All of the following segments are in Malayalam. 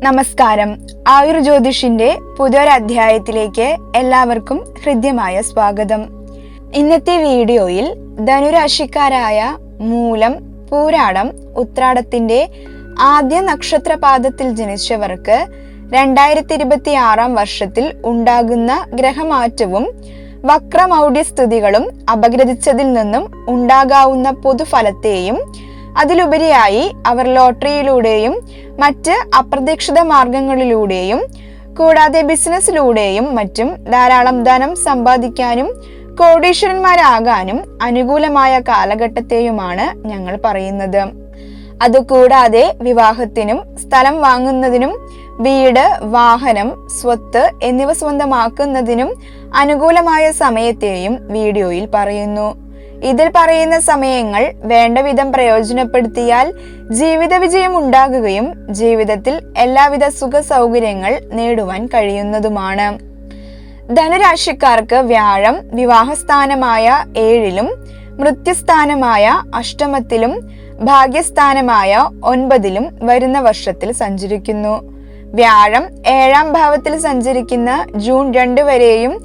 നമസ്കാരം. ആയുർജ്യോതിഷിന്റെ പുതിയൊരധ്യായത്തിലേക്ക് എല്ലാവർക്കും ഹൃദ്യമായ സ്വാഗതം. ഇന്നത്തെ വീഡിയോയിൽ ധനുരാശിക്കാരായ മൂലം, പൂരാടം, ഉത്രാടത്തിന്റെ ആദ്യ നക്ഷത്രപാദത്തിൽ ജനിച്ചവർക്ക് 2026 വർഷത്തിൽ ഉണ്ടാകുന്ന ഗ്രഹമാറ്റവും വക്രമൗഢ്യസ്ഥിതികളും അപഗ്രഥിച്ചതിൽ നിന്നും ഉണ്ടാകാവുന്ന പൊതുഫലത്തെയും അതിലുപരിയായി അവർ ലോട്ടറിയിലൂടെയും മറ്റ് അപ്രതീക്ഷിത മാർഗങ്ങളിലൂടെയും കൂടാതെ ബിസിനസ്സിലൂടെയും മറ്റും ധാരാളം ധനം സമ്പാദിക്കാനും കോടീശ്വരന്മാരാകാനും അനുകൂലമായ കാലഘട്ടത്തെയുമാണ് ഞങ്ങൾ പറയുന്നത്. അതുകൂടാതെ വിവാഹത്തിനും സ്ഥലം വാങ്ങുന്നതിനും വീട്, വാഹനം, സ്വത്ത് എന്നിവ സ്വന്തമാക്കുന്നതിനും അനുകൂലമായ സമയത്തെയും വീഡിയോയിൽ പറയുന്നു. ഇതിൽ പറയുന്ന സമയങ്ങൾ വേണ്ട വിധം പ്രയോജനപ്പെടുത്തിയാൽ ജീവിത വിജയം ഉണ്ടാകുകയും ജീവിതത്തിൽ എല്ലാവിധ സുഖ സൗകര്യങ്ങൾ നേടുവാൻ കഴിയുന്നതുമാണ്. ധനുരാശിക്കാർക്ക് വ്യാഴം വിവാഹസ്ഥാനമായ 7-ലും മൃത്യുസ്ഥാനമായ അഷ്ടമത്തിലും ഭാഗ്യസ്ഥാനമായ 9-ലും വരുന്ന വർഷത്തിൽ സഞ്ചരിക്കുന്നു. വ്യാഴം 7-ാം ഭാവത്തിൽ സഞ്ചരിക്കുന്ന ജൂൺ 2 വരെയും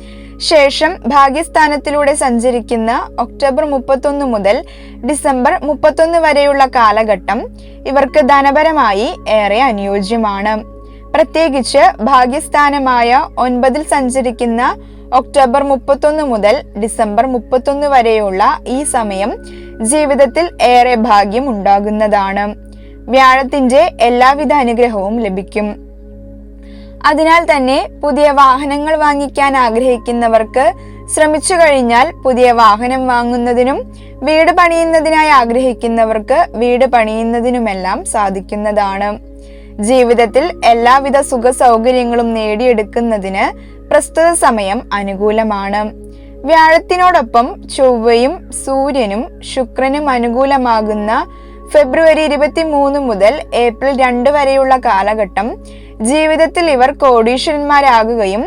ശേഷം ഭാഗ്യസ്ഥാനത്തിലൂടെ സഞ്ചരിക്കുന്ന ഒക്ടോബർ 31 മുതൽ ഡിസംബർ 31 വരെയുള്ള കാലഘട്ടം ഇവർക്ക് ധനപരമായി ഏറെ അനുയോജ്യമാണ്. പ്രത്യേകിച്ച് ഭാഗ്യസ്ഥാനമായ 9-ൽ സഞ്ചരിക്കുന്ന ഒക്ടോബർ 31 മുതൽ ഡിസംബർ 31 വരെയുള്ള ഈ സമയം ജീവിതത്തിൽ ഏറെ ഭാഗ്യം ഉണ്ടാകുന്നതാണ്. വ്യാഴത്തിന്റെ എല്ലാവിധ അനുഗ്രഹവും ലഭിക്കും. അതിനാൽ തന്നെ പുതിയ വാഹനങ്ങൾ വാങ്ങിക്കാൻ ആഗ്രഹിക്കുന്നവർക്ക് ശ്രമിച്ചു കഴിഞ്ഞാൽ പുതിയ വാഹനം വാങ്ങുന്നതിനും വീട് പണിയുന്നതിനായി ആഗ്രഹിക്കുന്നവർക്ക് വീട് പണിയുന്നതിനുമെല്ലാം സാധിക്കുന്നതാണ്. ജീവിതത്തിൽ എല്ലാവിധ സുഖ സൗകര്യങ്ങളും നേടിയെടുക്കുന്നതിന് പ്രസ്തുത സമയം അനുകൂലമാണ്. വ്യാഴത്തിനോടൊപ്പം ചൊവ്വയും സൂര്യനും ശുക്രനും അനുകൂലമാകുന്ന ഫെബ്രുവരി 23 മുതൽ ഏപ്രിൽ 2 വരെയുള്ള കാലഘട്ടം ജീവിതത്തിൽ ഇവർ കോടീശ്വരന്മാരാകുകയും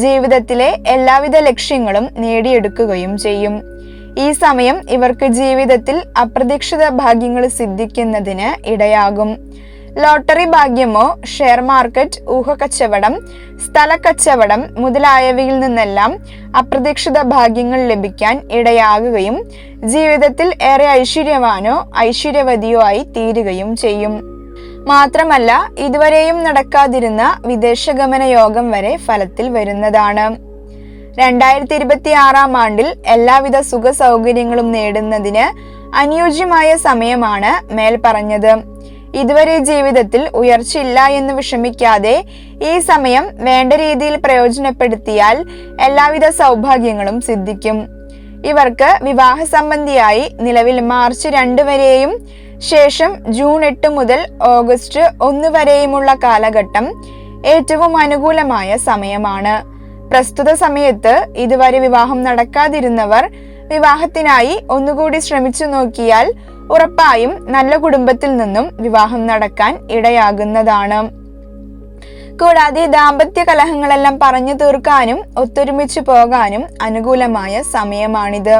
ജീവിതത്തിലെ എല്ലാവിധ ലക്ഷ്യങ്ങളും നേടിയെടുക്കുകയും ചെയ്യും. ഈ സമയം ഇവർക്ക് ജീവിതത്തിൽ അപ്രതീക്ഷിത ഭാഗ്യങ്ങൾ സിദ്ധിക്കുന്നതിന് ഇടയാകും. ലോട്ടറി ഭാഗ്യമോ ഷെയർ മാർക്കറ്റ്, ഊഹക്കച്ചവടം, സ്ഥലക്കച്ചവടം മുതലായവയിൽ നിന്നെല്ലാം അപ്രതീക്ഷിത ഭാഗ്യങ്ങൾ ലഭിക്കാൻ ഇടയാകുകയും ജീവിതത്തിൽ ഏറെ ഐശ്വര്യവാനോ ഐശ്വര്യവതിയോ ആയി തീരുകയും ചെയ്യും. മാത്രമല്ല ഇതുവരെയും നടക്കാതിരുന്ന വിദേശഗമന യോഗം വരെ ഫലത്തിൽ വരുന്നതാണ്. 2026 ആണ്ടിൽ എല്ലാവിധ സുഖ സൗകര്യങ്ങളും നേടുന്നതിന് അനുയോജ്യമായ സമയമാണ് മേൽ പറഞ്ഞത്. ഇതുവരെ ജീവിതത്തിൽ ഉയർച്ചയില്ല എന്ന് വിഷമിക്കാതെ ഈ സമയം വേണ്ട രീതിയിൽ പ്രയോജനപ്പെടുത്തിയാൽ എല്ലാവിധ സൗഭാഗ്യങ്ങളും സിദ്ധിക്കും. ഇവർക്ക് വിവാഹ സംബന്ധിയായി നിലവിൽ മാർച്ച് 2 വരെയും ശേഷം ജൂൺ 8 മുതൽ ഓഗസ്റ്റ് 1 വരെയുമുള്ള കാലഘട്ടം ഏറ്റവും അനുകൂലമായ സമയമാണ്. പ്രസ്തുത സമയത്ത് ഇതുവരെ വിവാഹം നടക്കാതിരുന്നവർ വിവാഹത്തിനായി ഒന്നുകൂടി ശ്രമിച്ചു നോക്കിയാൽ ഉറപ്പായും നല്ല കുടുംബത്തിൽ നിന്നും വിവാഹം നടക്കാൻ ഇടയാകുന്നതാണ്. കൂടാതെ ദാമ്പത്യ കലഹങ്ങളെല്ലാം പറഞ്ഞു തീർക്കാനും ഒത്തൊരുമിച്ച് പോകാനും അനുകൂലമായ സമയമാണിത്.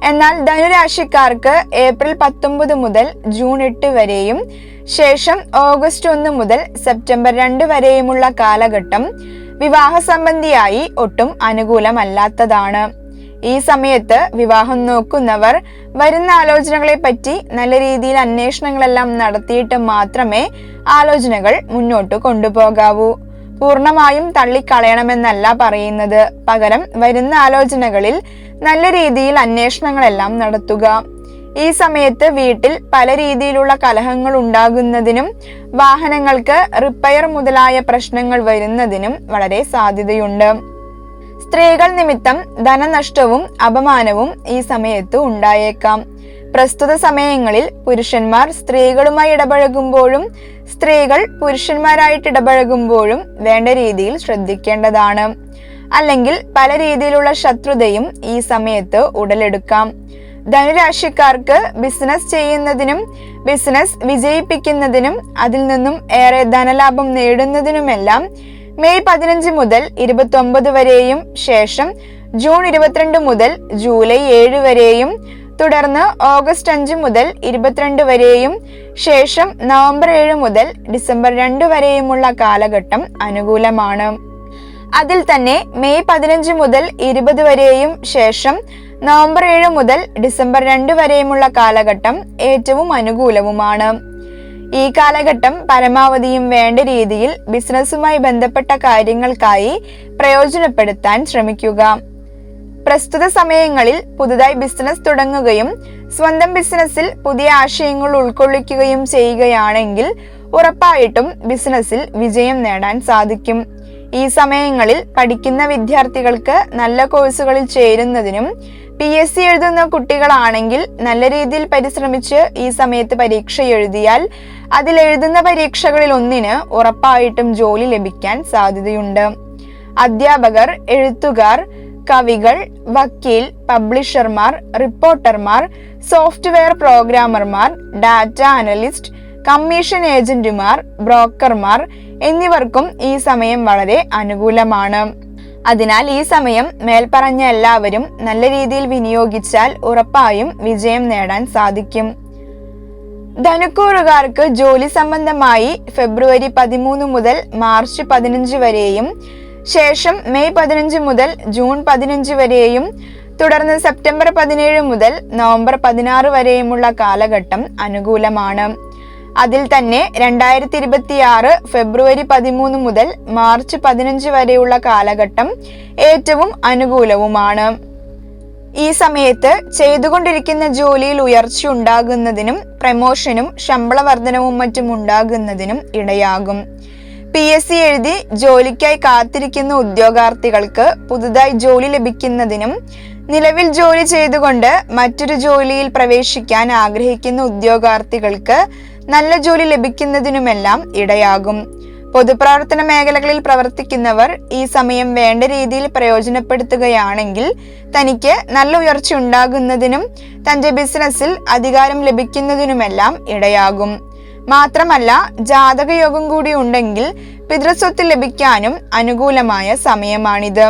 എന്നാൽ ധനുരാശിക്കാർക്ക് ഏപ്രിൽ 19 മുതൽ ജൂൺ 8 വരെയും ശേഷം ഓഗസ്റ്റ് 1 മുതൽ സെപ്റ്റംബർ 2 വരെയുമുള്ള കാലഘട്ടം വിവാഹ സംബന്ധിയായി ഒട്ടും അനുകൂലമല്ലാത്തതാണ്. ഈ സമയത്ത് വിവാഹം നോക്കുന്നവർ വരുന്ന ആലോചനകളെ പറ്റി നല്ല രീതിയിൽ അന്വേഷണങ്ങളെല്ലാം നടത്തിയിട്ട് മാത്രമേ ആലോചനകൾ മുന്നോട്ട് കൊണ്ടുപോകാവൂ. പൂർണ്ണമായും തള്ളിക്കളയണമെന്നല്ല പറയുന്നത്. പകരം വരുന്ന ആലോചനകളിൽ നല്ല രീതിയിൽ അന്വേഷണങ്ങളെല്ലാം നടത്തുക. ഈ സമയത്ത് വീട്ടിൽ പല രീതിയിലുള്ള കലഹങ്ങൾ ഉണ്ടാകുന്നതിനും വാഹനങ്ങൾക്ക് റിപ്പയർ മുതലായ പ്രശ്നങ്ങൾ വരുന്നതിനും വളരെ സാധ്യതയുണ്ട്. സ്ത്രീകൾ നിമിത്തം ധനനഷ്ടവും അപമാനവും ഈ സമയത്ത് ഉണ്ടായേക്കാം. പ്രസ്തുത സമയങ്ങളിൽ പുരുഷന്മാർ സ്ത്രീകളുമായി ഇടപഴകുമ്പോഴും സ്ത്രീകൾ പുരുഷന്മാരായിട്ട് ഇടപഴകുമ്പോഴും വേണ്ട രീതിയിൽ ശ്രദ്ധിക്കേണ്ടതാണ്. അല്ലെങ്കിൽ പല രീതിയിലുള്ള ശത്രുതയും ഈ സമയത്ത് ഉടലെടുക്കാം. ധനുരാശിക്കാർക്ക് ബിസിനസ് ചെയ്യുന്നതിനും ബിസിനസ് വിജയിപ്പിക്കുന്നതിനും അതിൽ നിന്നും ഏറെ ധനലാഭം നേടുന്നതിനുമെല്ലാം മെയ് 15 മുതൽ 29 വരെയും ശേഷം ജൂൺ 22 മുതൽ ജൂലൈ 7 വരെയും തുടർന്ന് ഓഗസ്റ്റ് 5 മുതൽ 22 വരെയും ശേഷം നവംബർ 7 മുതൽ ഡിസംബർ 2 വരെയുമുള്ള കാലഘട്ടം അനുകൂലമാണ്. അതിൽ തന്നെ മെയ് 15 മുതൽ 20 വരെയും ശേഷം നവംബർ 7 മുതൽ ഡിസംബർ 2 വരെയുമുള്ള കാലഘട്ടം ഏറ്റവും അനുകൂലവുമാണ്. ഈ കാലഘട്ടം പരമാവധിയും വേണ്ട രീതിയിൽ ബിസിനസ്സുമായി ബന്ധപ്പെട്ട കാര്യങ്ങൾക്കായി പ്രയോജനപ്പെടുത്താൻ ശ്രമിക്കുക. പ്രസ്തുത സമയങ്ങളിൽ പുതുതായി ബിസിനസ് തുടങ്ങുകയും സ്വന്തം ബിസിനസ്സിൽ പുതിയ ആശയങ്ങൾ ഉൾക്കൊള്ളിക്കുകയും ചെയ്യുകയാണെങ്കിൽ ഉറപ്പായിട്ടും ബിസിനസ്സിൽ വിജയം നേടാൻ സാധിക്കും. ഈ സമയങ്ങളിൽ പഠിക്കുന്ന വിദ്യാർത്ഥികൾക്ക് നല്ല കോഴ്സുകളിൽ ചേരുന്നതിനും PSC എഴുതുന്ന കുട്ടികളാണെങ്കിൽ നല്ല രീതിയിൽ പരിശ്രമിച്ച് ഈ സമയത്ത് പരീക്ഷ എഴുതിയാൽ അതിൽ എഴുതുന്ന പരീക്ഷകളിൽ ഒന്നിന് ഉറപ്പായിട്ടും ജോലി ലഭിക്കാൻ സാധ്യതയുണ്ട്. അധ്യാപകർ, എഴുത്തുകാർ, കവികൾ, വക്കീൽ, പബ്ലിഷർമാർ, റിപ്പോർട്ടർമാർ, സോഫ്റ്റ്വെയർ പ്രോഗ്രാമർമാർ, ഡാറ്റ അനലിസ്റ്റ്, കമ്മീഷൻ ഏജന്റുമാർ, ബ്രോക്കർമാർ എന്നിവർക്കും ഈ സമയം വളരെ അനുകൂലമാണ്. അതിനാൽ ഈ സമയം മേൽപ്പറഞ്ഞ എല്ലാവരും നല്ല രീതിയിൽ വിനിയോഗിച്ചാൽ ഉറപ്പായും വിജയം നേടാൻ സാധിക്കും. ധനുക്കൂറുകാർക്ക് ജോലി സംബന്ധമായി ഫെബ്രുവരി 13 മുതൽ മാർച്ച് 15 വരെയും ശേഷം മെയ് 15 മുതൽ ജൂൺ 15 വരെയും തുടർന്ന് സെപ്റ്റംബർ 17 മുതൽ നവംബർ 16 വരെയുമുള്ള കാലഘട്ടം അനുകൂലമാണ്. അതിൽ തന്നെ 2026 ഫെബ്രുവരി 13 മുതൽ മാർച്ച് 15 വരെയുള്ള കാലഘട്ടം ഏറ്റവും അനുകൂലവുമാണ്. ഈ സമയത്ത് ചെയ്തുകൊണ്ടിരിക്കുന്ന ജോലിയിൽ ഉയർച്ച ഉണ്ടാകുന്നതിനും പ്രമോഷനും ശമ്പള വർധനവും മറ്റും ഉണ്ടാകുന്നതിനും ഇടയാകും. PSC എഴുതി ജോലിക്കായി കാത്തിരിക്കുന്ന ഉദ്യോഗാർത്ഥികൾക്ക് പുതുതായി ജോലി ലഭിക്കുന്നതിനും നിലവിൽ ജോലി ചെയ്തുകൊണ്ട് മറ്റൊരു ജോലിയിൽ പ്രവേശിക്കാൻ ആഗ്രഹിക്കുന്ന ഉദ്യോഗാർത്ഥികൾക്ക് നല്ല ജോലി ലഭിക്കുന്നതിനുമെല്ലാം ഇടയാകും. പൊതുപ്രവർത്തന മേഖലകളിൽ പ്രവർത്തിക്കുന്നവർ ഈ സമയം വേണ്ട രീതിയിൽ പ്രയോജനപ്പെടുത്തുകയാണെങ്കിൽ തനിക്ക് നല്ല ഉയർച്ച ഉണ്ടാകുന്നതിനും തന്റെ ബിസിനസ്സിൽ അധികാരം ലഭിക്കുന്നതിനുമെല്ലാം ഇടയാകും. മാത്രമല്ല, ജാതകയോഗം കൂടി ഉണ്ടെങ്കിൽ പിതൃസ്വത്ത് ലഭിക്കാനും അനുകൂലമായ സമയമാണിത്.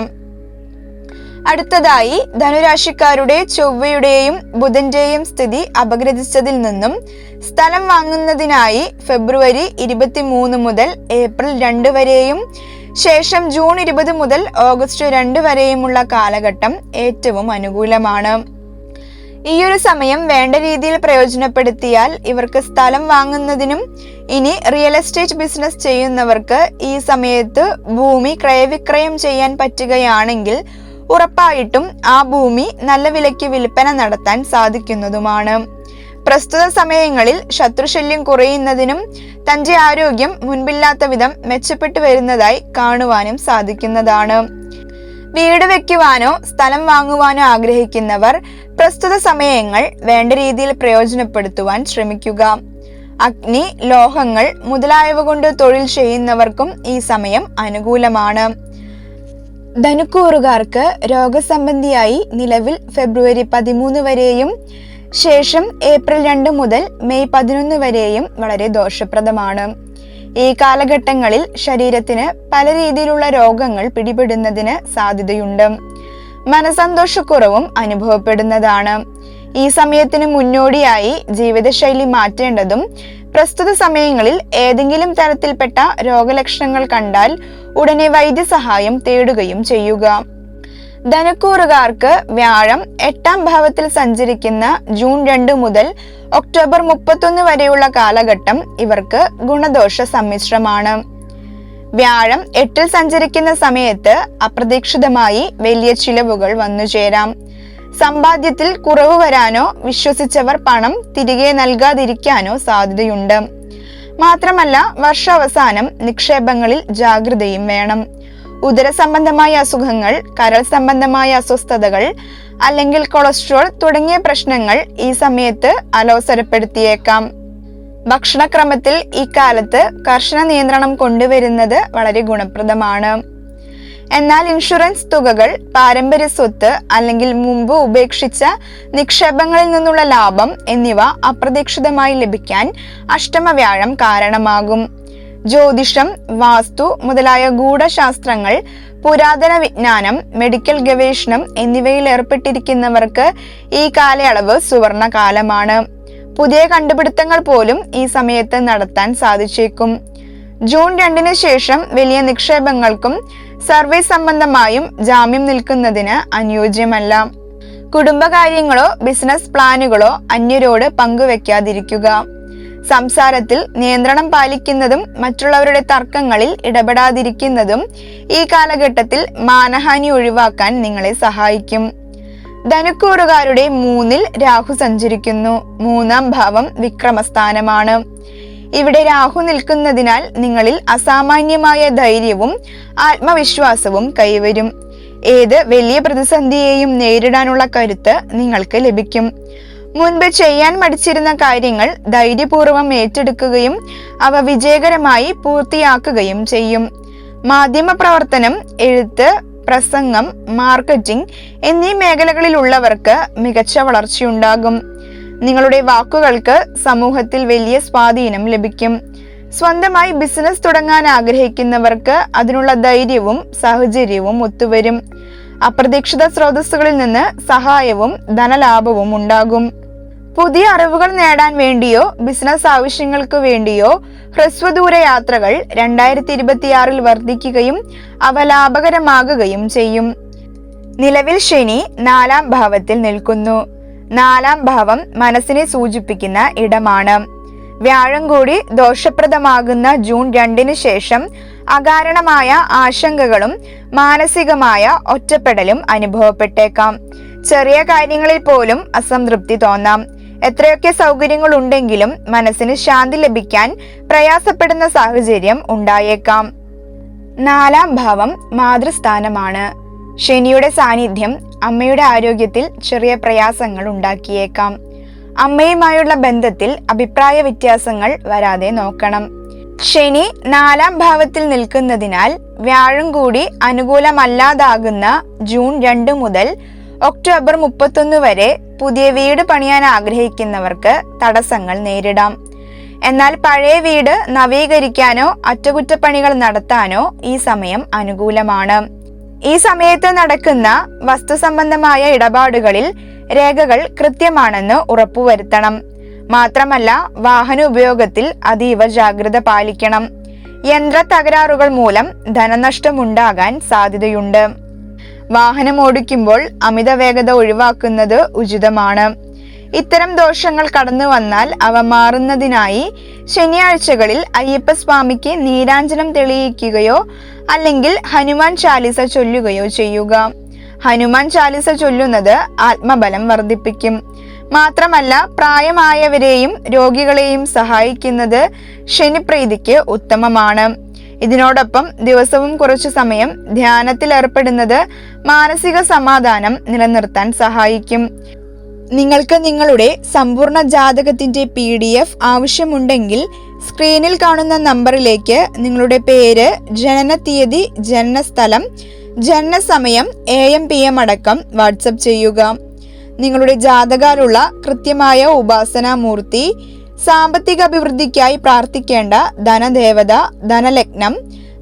അടുത്തതായി ധനുരാശിക്കാരുടെ ചൊവ്വയുടെയും ബുധന്റെയും സ്ഥിതി അപഗ്രഥിച്ചതിൽ നിന്നും സ്ഥലം വാങ്ങുന്നതിനായി ഫെബ്രുവരി 23 മുതൽ ഏപ്രിൽ 2 വരെയും ശേഷം ജൂൺ 20 മുതൽ ഓഗസ്റ്റ് 2 വരെയുമുള്ള കാലഘട്ടം ഏറ്റവും അനുകൂലമാണ്. ഈയൊരു സമയം വേണ്ട രീതിയിൽ പ്രയോജനപ്പെടുത്തിയാൽ ഇവർക്ക് സ്ഥലം വാങ്ങുന്നതിനും ഇനി റിയൽ എസ്റ്റേറ്റ് ബിസിനസ് ചെയ്യുന്നവർക്ക് ഈ സമയത്ത് ഭൂമി ക്രയവിക്രയം ചെയ്യാൻ പറ്റുകയാണെങ്കിൽ ഉറപ്പായിട്ടും ആ ഭൂമി നല്ല വിലയ്ക്ക് വിൽപ്പന നടത്താൻ സാധിക്കുന്നതുമാണ്. പ്രസ്തുത സമയങ്ങളിൽ ശത്രുശല്യം കുറയുന്നതിനും തന്റെ ആരോഗ്യം മുൻപില്ലാത്ത വിധം മെച്ചപ്പെട്ടു വരുന്നതായി കാണുവാനും സാധിക്കുന്നതാണ്. വീട് വെക്കുവാനോ സ്ഥലം വാങ്ങുവാനോ ആഗ്രഹിക്കുന്നവർ പ്രസ്തുത സമയങ്ങൾ വേണ്ട രീതിയിൽ പ്രയോജനപ്പെടുത്തുവാൻ ശ്രമിക്കുക. അഗ്നി, ലോഹങ്ങൾ മുതലായവ കൊണ്ട് തൊഴിൽ ചെയ്യുന്നവർക്കും ഈ സമയം അനുകൂലമാണ്. ധനുക്കൂറുകാർക്ക് രോഗസംബന്ധിയായി നിലവിൽ ഫെബ്രുവരി 13 വരെയും ശേഷം ഏപ്രിൽ 2 മുതൽ മെയ് 11 വരെയും വളരെ ദോഷപ്രദമാണ്. ഈ കാലഘട്ടങ്ങളിൽ ശരീരത്തിന് പല രീതിയിലുള്ള രോഗങ്ങൾ പിടിപെടുന്നതിന് സാധ്യതയുണ്ട്. മനസന്തോഷക്കുറവും അനുഭവപ്പെടുന്നതാണ്. ഈ സമയത്തിന് മുന്നോടിയായി ജീവിതശൈലി മാറ്റേണ്ടതും പ്രസ്തുത സമയങ്ങളിൽ ഏതെങ്കിലും തരത്തിൽപ്പെട്ട രോഗലക്ഷണങ്ങൾ കണ്ടാൽ ഉടനെ വൈദ്യസഹായം തേടുകയും ചെയ്യുക. ധനുക്കൂറുകാർക്ക് വ്യാഴം 8ാം ഭാവത്തിൽ സഞ്ചരിക്കുന്ന ജൂൺ 2 മുതൽ ഒക്ടോബർ 31 വരെയുള്ള കാലഘട്ടം ഇവർക്ക് ഗുണദോഷ സമ്മിശ്രമാണ്. വ്യാഴം 8ൽ സഞ്ചരിക്കുന്ന സമയത്ത് അപ്രതീക്ഷിതമായി വലിയ ചിലവുകൾ വന്നുചേരാം. സമ്പാദ്യത്തിൽ കുറവ് വരാനോ വിശ്വസിച്ചവർ പണം തിരികെ നൽകാതിരിക്കാനോ സാധ്യതയുണ്ട്. മാത്രമല്ല, വർഷാവസാനം നിക്ഷേപങ്ങളിൽ ജാഗ്രതയും വേണം. ഉദര സംബന്ധമായ അസുഖങ്ങൾ, കരൾ സംബന്ധമായ അസ്വസ്ഥതകൾ അല്ലെങ്കിൽ കൊളസ്ട്രോൾ തുടങ്ങിയ പ്രശ്നങ്ങൾ ഈ സമയത്ത് അലോസരപ്പെടുത്തിയേക്കാം. ഭക്ഷണക്രമത്തിൽ ഇക്കാലത്ത് കർശന നിയന്ത്രണം കൊണ്ടുവരുന്നത് വളരെ ഗുണപ്രദമാണ്. എന്നാൽ ഇൻഷുറൻസ് തുകകൾ, പാരമ്പര്യ സ്വത്ത് അല്ലെങ്കിൽ മുമ്പ് ഉപേക്ഷിച്ച നിക്ഷേപങ്ങളിൽ നിന്നുള്ള ലാഭം എന്നിവ അപ്രതീക്ഷിതമായി ലഭിക്കാൻ അഷ്ടമവ്യാഴം കാരണമാകും. ജ്യോതിഷം, വാസ്തു മുതലായ ഗൂഢശാസ്ത്രങ്ങൾ, പുരാതന വിജ്ഞാനം, മെഡിക്കൽ ഗവേഷണം എന്നിവയിൽ ഏർപ്പെട്ടിരിക്കുന്നവർക്ക് ഈ കാലയളവ് സുവർണ കാലമാണ്. പുതിയ കണ്ടുപിടുത്തങ്ങൾ പോലും ഈ സമയത്ത് നടത്താൻ സാധിച്ചേക്കും. ജൂൺ 2 ശേഷം വലിയ നിക്ഷേപങ്ങൾക്കും സർവീസ് സംബന്ധമായും ജാമ്യം നിൽക്കുന്നതിന് അനുയോജ്യമല്ല. കുടുംബകാര്യങ്ങളോ ബിസിനസ് പ്ലാനുകളോ അന്യരോട് പങ്കുവെക്കാതിരിക്കുക. സംസാരത്തിൽ നിയന്ത്രണം പാലിക്കുന്നതും മറ്റുള്ളവരുടെ തർക്കങ്ങളിൽ ഇടപെടാതിരിക്കുന്നതും ഈ കാലഘട്ടത്തിൽ മാനഹാനി ഒഴിവാക്കാൻ നിങ്ങളെ സഹായിക്കും. ധനുക്കൂറുകാരുടെ 3-ൽ രാഹു സഞ്ചരിക്കുന്നു. 3-ാം ഭാവം വിക്രമസ്ഥാനമാണ്. ഇവിടെ രാഹു നിൽക്കുന്നതിനാൽ നിങ്ങളിൽ അസാമാന്യമായ ധൈര്യവും ആത്മവിശ്വാസവും കൈവരും. ഏത് വലിയ പ്രതിസന്ധിയെയും നേരിടാനുള്ള കരുത്ത് നിങ്ങൾക്ക് ലഭിക്കും. മുൻപ് ചെയ്യാൻ മടിച്ചിരുന്ന കാര്യങ്ങൾ ധൈര്യപൂർവ്വം ഏറ്റെടുക്കുകയും അവ വിജയകരമായി പൂർത്തിയാക്കുകയും ചെയ്യും. മാധ്യമ പ്രവർത്തനം, എഴുത്ത്, പ്രസംഗം, മാർക്കറ്റിംഗ് എന്നീ മേഖലകളിലുള്ളവർക്ക് മികച്ച വളർച്ചയുണ്ടാകും. നിങ്ങളുടെ വാക്കുകൾക്ക് സമൂഹത്തിൽ വലിയ സ്വാധീനം ലഭിക്കും. സ്വന്തമായി ബിസിനസ് തുടങ്ങാൻ ആഗ്രഹിക്കുന്നവർക്ക് അതിനുള്ള ധൈര്യവും സാഹചര്യവും ഒത്തുവരും. അപ്രതീക്ഷിത സ്രോതസ്സുകളിൽ നിന്ന് സഹായവും ധനലാഭവും ഉണ്ടാകും. പുതിയ അറിവുകൾ നേടാൻ വേണ്ടിയോ ബിസിനസ് ആവശ്യങ്ങൾക്ക് വേണ്ടിയോ ഹ്രസ്വദൂര യാത്രകൾ 2026 വർദ്ധിക്കുകയും അവ ലാഭകരമാകുകയും ചെയ്യും. നിലവിൽ ശനി 4-ാം ഭാവത്തിൽ നിൽക്കുന്നു. 4-ാം ഭാവം മനസ്സിനെ സൂചിപ്പിക്കുന്ന ഇടമാണ്. വ്യാഴം കൂടി ദോഷപ്രദമാകുന്ന ജൂൺ 2 ശേഷം അകാരണമായ ആശങ്കകളും മാനസികമായ ഒറ്റപ്പെടലും അനുഭവപ്പെട്ടേക്കാം. ചെറിയ കാര്യങ്ങളിൽ പോലും അസംതൃപ്തി തോന്നാം. എത്രയൊക്കെ സൗകര്യങ്ങൾ ഉണ്ടെങ്കിലും മനസ്സിന് ശാന്തി ലഭിക്കാൻ പ്രയാസപ്പെടുന്ന സാഹചര്യം ഉണ്ടായേക്കാം. 4-ാം ഭാവം മാതൃസ്ഥാനമാണ്. ശനിയുടെ സാന്നിധ്യം അമ്മയുടെ ആരോഗ്യത്തിൽ ചെറിയ പ്രയാസങ്ങൾ ഉണ്ടാക്കിയേക്കാം. അമ്മയുമായുള്ള ബന്ധത്തിൽ അഭിപ്രായ വ്യത്യാസങ്ങൾ വരാതെ നോക്കണം. ശനി 4-ാം ഭാവത്തിൽ നിൽക്കുന്നതിനാൽ വ്യാഴം കൂടി അനുകൂലമല്ലാതാകുന്ന ജൂൺ 2 മുതൽ ഒക്ടോബർ 31 വരെ പുതിയ വീട് പണിയാൻ ആഗ്രഹിക്കുന്നവർക്ക് തടസ്സങ്ങൾ നേരിടാം. എന്നാൽ പഴയ വീട് നവീകരിക്കാനോ അറ്റകുറ്റപ്പണികൾ നടത്താനോ ഈ സമയം അനുകൂലമാണ്. ഈ സമയത്ത് നടക്കുന്ന വസ്തു സംബന്ധമായ ഇടപാടുകളിൽ രേഖകൾ കൃത്യമാണെന്ന് ഉറപ്പുവരുത്തണം. മാത്രമല്ല, വാഹന ഉപയോഗത്തിൽ അതീവ ജാഗ്രത പാലിക്കണം. യന്ത്ര തകരാറുകൾ മൂലം ധനനഷ്ടമുണ്ടാകാൻ സാധ്യതയുണ്ട്. വാഹനം ഓടിക്കുമ്പോൾ അമിത വേഗത ഒഴിവാക്കുന്നത് ഉചിതമാണ്. ഇത്തരം ദോഷങ്ങൾ കടന്നു വന്നാൽ അവ മാറുന്നതിനായി ശനിയാഴ്ചകളിൽ അയ്യപ്പസ്വാമിക്ക് നീരാഞ്ജനം തെളിയിക്കുകയോ അല്ലെങ്കിൽ ഹനുമാൻ ചാലിസ ചൊല്ലുകയോ ചെയ്യുക. ഹനുമാൻ ചാലിസ ചൊല്ലുന്നത് ആത്മബലം വർദ്ധിപ്പിക്കും. മാത്രമല്ല, പ്രായമായവരെയും രോഗികളെയും സഹായിക്കുന്നത് ശനിപ്രീതിക്ക് ഉത്തമമാണ്. ഇതിനോടൊപ്പം ദിവസവും കുറച്ചു സമയം ധ്യാനത്തിൽ ഏർപ്പെടുന്നത് മാനസിക സമാധാനം നിലനിർത്താൻ സഹായിക്കും. നിങ്ങൾക്ക് നിങ്ങളുടെ സമ്പൂർണ്ണ ജാതകത്തിന്റെ PDF ആവശ്യമുണ്ടെങ്കിൽ സ്ക്രീനിൽ കാണുന്ന നമ്പറിലേക്ക് നിങ്ങളുടെ പേര്, ജനനതീയതി, ജനനസ്ഥലം, ജനനസമയം, AM PM അടക്കം വാട്സപ്പ് ചെയ്യുക. നിങ്ങളുടെ ജാതകാലുള്ള കൃത്യമായ ഉപാസനാമൂർത്തി, സാമ്പത്തിക അഭിവൃദ്ധിക്കായി പ്രാർത്ഥിക്കേണ്ട ധനദേവത, ധനലഗ്നം,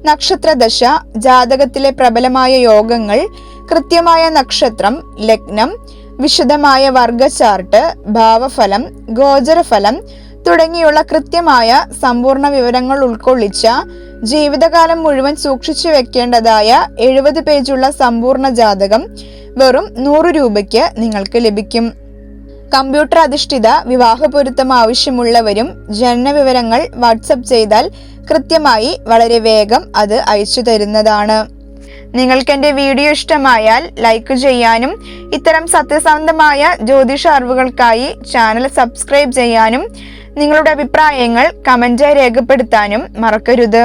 നക്ഷത്രദശ, ജാതകത്തിലെ പ്രബലമായ യോഗങ്ങൾ, കൃത്യമായ നക്ഷത്രം, ലഗ്നം, വിശദമായ വർഗ ചാർട്ട്, ഭാവഫലം, ഗോചരഫലം തുടങ്ങിയുള്ള കൃത്യമായ സമ്പൂർണ്ണ വിവരങ്ങൾ ഉൾക്കൊള്ളിച്ച ജീവിതകാലം മുഴുവൻ സൂക്ഷിച്ചു വെക്കേണ്ടതായ 70 പേജുള്ള സമ്പൂർണ്ണ ജാതകം വെറും 100 രൂപയ്ക്ക് നിങ്ങൾക്ക് ലഭിക്കും. കമ്പ്യൂട്ടർ അധിഷ്ഠിത വിവാഹ പൊരുത്തം ആവശ്യമുള്ളവരും ജനന വിവരങ്ങൾ വാട്സപ്പ് ചെയ്താൽ കൃത്യമായി വളരെ വേഗം അത് അയച്ചു തരുന്നതാണ്. നിങ്ങൾക്ക് എൻ്റെ വീഡിയോ ഇഷ്ടമായാൽ ലൈക്ക് ചെയ്യാനും ഇത്തരം സത്യസന്ധമായ ജ്യോതിഷ അറിവുകൾക്കായി ചാനൽ സബ്സ്ക്രൈബ് ചെയ്യാനും നിങ്ങളുടെ അഭിപ്രായങ്ങൾ കമന്റായി രേഖപ്പെടുത്താനും മറക്കരുത്.